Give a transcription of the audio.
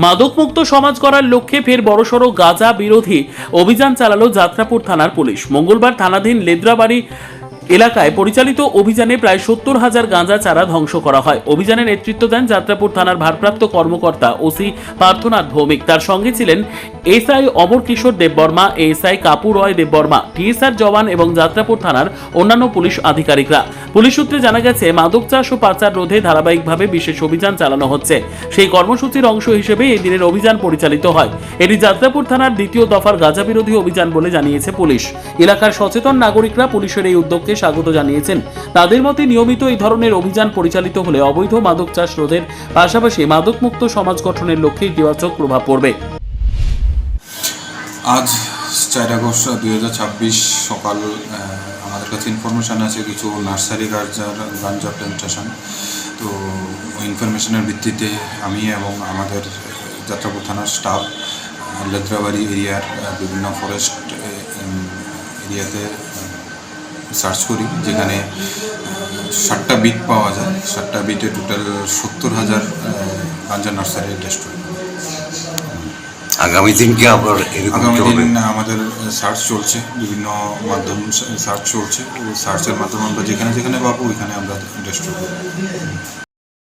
মাদকমুক্ত সমাজ করার লক্ষ্যে ফের বড়সড় গাঁজা বিরোধী অভিযান চালালো যাত্রাপুর থানার পুলিশ। মঙ্গলবার থানাধীন লেদ্রাবাড়ি এলাকায় পরিচালিত অভিযানে প্রায় 70,000 গাঁজা চারা ধ্বংস করা হয়। অভিযানে নেতৃত্ব দেন যাত্রাপুর থানার ভারপ্রাপ্ত কর্মকর্তা ওসি পার্থনাথ ভৌমিক। তার সঙ্গে ছিলেন এসআই অমর কিশোর দেববর্মা, এসআই কাপু রয় দেববর্মা, টিএসআর জওয়ান এবং যাত্রাপুর থানার অন্যান্য পুলিশ আধিকারিকরা। পুলিশ সূত্রে জানা গেছে, মাদক চাষ ও পাচার রোধে ধারাবাহিকভাবে বিশেষ অভিযান চালানো হচ্ছে। সেই কর্মসূচির অংশ হিসেবে এই দিনের অভিযান পরিচালিত হয়। এটি যাত্রাপুর থানার দ্বিতীয় দফার গাঁজা বিরোধী অভিযান বলে জানিয়েছে পুলিশ। এলাকার সচেতন নাগরিকরা পুলিশের এই উদ্যোগকে স্বাগত জানিয়েছেন। তাদের মতে নিয়মিত এই ধরনের অভিযান পরিচালিত হলে অবৈধ মাদক চাষ রোধের পাশাপাশি মাদকমুক্ত সমাজ গঠনের লক্ষ্যে ইতিবাচক প্রভাব পড়বে। আজ 4 আগস্ট 2026 সকাল আমাদের কাছে ইনফরমেশান আছে কিছু নার্সারি গাঞ্জা প্ল্যান্টেশন। তো ওই ইনফরমেশনের ভিত্তিতে আমি এবং আমাদের যাত্রাপুর থানার স্টাফ লেদ্রাবাড়ি এরিয়ার বিভিন্ন ফরেস্ট এরিয়াতে সার্চ করি, যেখানে 7টা বিট পাওয়া যায়। 7টা বিটে টোটাল 70,000 গাঞ্জা নার্সারি ডেস্ট্রয়। আগামী দিন কি আবার আগামী দিন আমাদের সার্চ চলছে, বিভিন্ন মাধ্যম সার্চ চলছে। ওই সার্চের মাধ্যমে আমরা যেখানে যেখানে পাবো ওইখানে আমরা ডেস্ট্রয় করব।